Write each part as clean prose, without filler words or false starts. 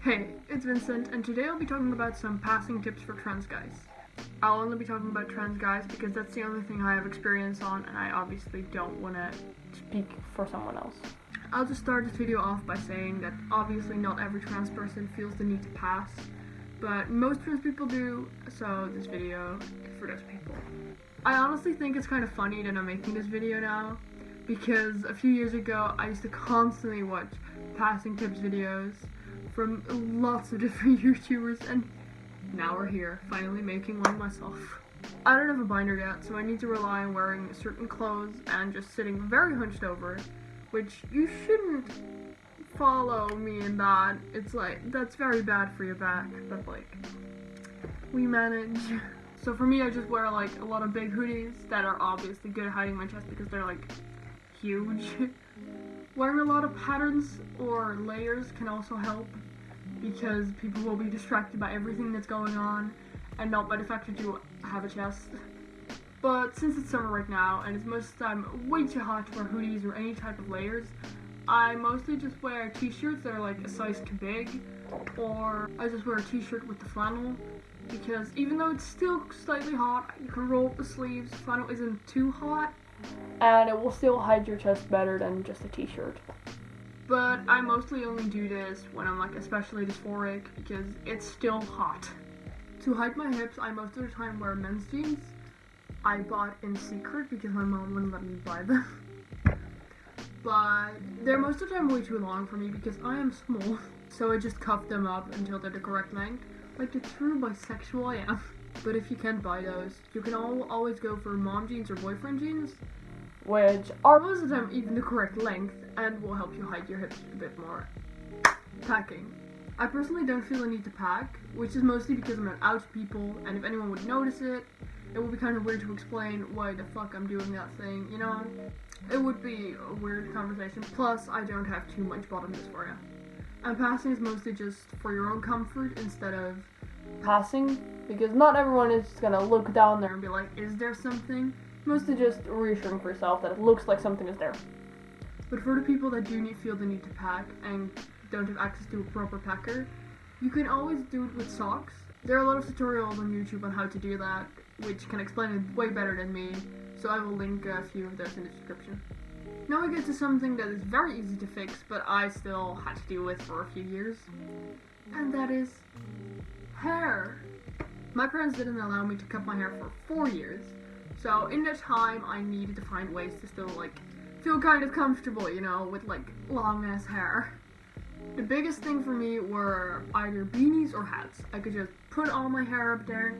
Hey, it's Vincent, and today I'll be talking about some passing tips for trans guys. I'll only be talking about trans guys because that's the only thing I have experience on, and I obviously don't want to speak for someone else. I'll just start this video off by saying that obviously not every trans person feels the need to pass, but most trans people do, so this video is for those people. I honestly think it's kind of funny that I'm making this video now, because a few years ago I used to constantly watch passing tips videos from lots of different YouTubers, and now we're here, finally making one myself. I don't have a binder yet, so I need to rely on wearing certain clothes and just sitting very hunched over, which you shouldn't follow me in that. It's like, that's very bad for your back, but like, we manage. So for me, I just wear like a lot of big hoodies that are obviously good at hiding my chest because they're like huge. Wearing a lot of patterns or layers can also help because people will be distracted by everything that's going on and not by the fact that you have a chest. But since it's summer right now and it's most of the time way too hot to wear hoodies or any type of layers, I mostly just wear t-shirts that are like a size too big, or I just wear a t-shirt with the flannel because even though it's still slightly hot, you can roll up the sleeves, flannel isn't too hot, and it will still hide your chest better than just a t-shirt. But I mostly only do this when I'm like especially dysphoric because it's still hot. To hide my hips, I most of the time wear men's jeans. I bought in secret because my mom wouldn't let me buy them. But they're most of the time way too long for me because I am small. So I just cuff them up until they're the correct length, like the true bisexual I am. But if you can't buy those, you can always go for mom jeans or boyfriend jeans, which are most of the time even the correct length and will help you hide your hips a bit more. Packing. I personally don't feel the need to pack, which is mostly because I'm not out to people, and if anyone would notice it, it would be kind of weird to explain why the fuck I'm doing that thing, you know? It would be a weird conversation, plus I don't have too much bottom dysphoria. And passing is mostly just for your own comfort instead of passing, because not everyone is gonna look down there and be like, is there something? Mostly just reassuring for yourself that it looks like something is there. But for the people that do feel the need to pack and don't have access to a proper packer, you can always do it with socks. There are a lot of tutorials on YouTube on how to do that, which can explain it way better than me, so I will link a few of those in the description. Now we get to something that is very easy to fix, but I still had to deal with for a few years, and that is hair. My parents didn't allow me to cut my hair for 4 years, so in that time I needed to find ways to still like feel kind of comfortable, you know, with like long ass hair. The biggest thing for me were either beanies or hats. I could just put all my hair up there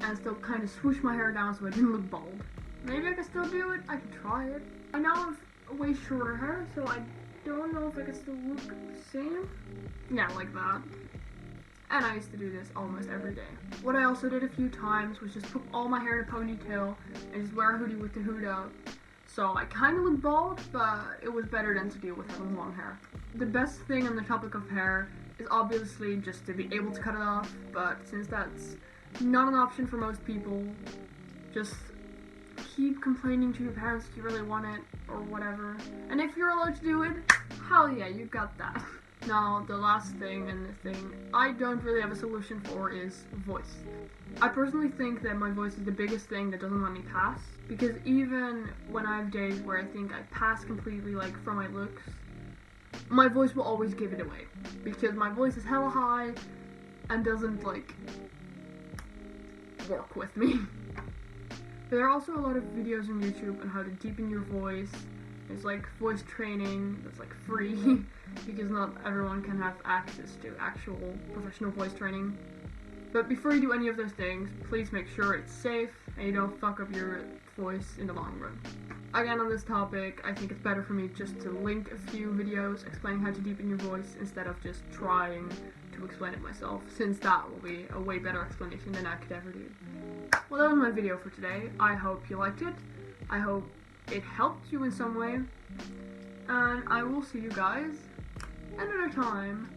and still kind of swoosh my hair down so I didn't look bald. Maybe I could still do it, I could try it. I now have way shorter hair, so I don't know if I could still look the same. Yeah, like that. And I used to do this almost every day. What I also did a few times was just put all my hair in a ponytail and just wear a hoodie with the hood out. So I kind of look bald, but it was better than to deal with having long hair. The best thing on the topic of hair is obviously just to be able to cut it off, but since that's not an option for most people, just keep complaining to your parents if you really want it, or whatever. And if you're allowed to do it, hell yeah, you got that. Now, the last thing and the thing I don't really have a solution for is voice. I personally think that my voice is the biggest thing that doesn't let me pass, because even when I have days where I think I pass completely, like, from my looks, my voice will always give it away, because my voice is hella high and doesn't, like, work with me. There are also a lot of videos on YouTube on how to deepen your voice. There's like voice training that's like free because not everyone can have access to actual professional voice training. But before you do any of those things, please make sure it's safe and you don't fuck up your voice in the long run. Again, on this topic, I think it's better for me just to link a few videos explaining how to deepen your voice instead of just trying to explain it myself, since that will be a way better explanation than I could ever do. Well, that was my video for today. I hope you liked it. I hope it helped you in some way. And I will see you guys another time.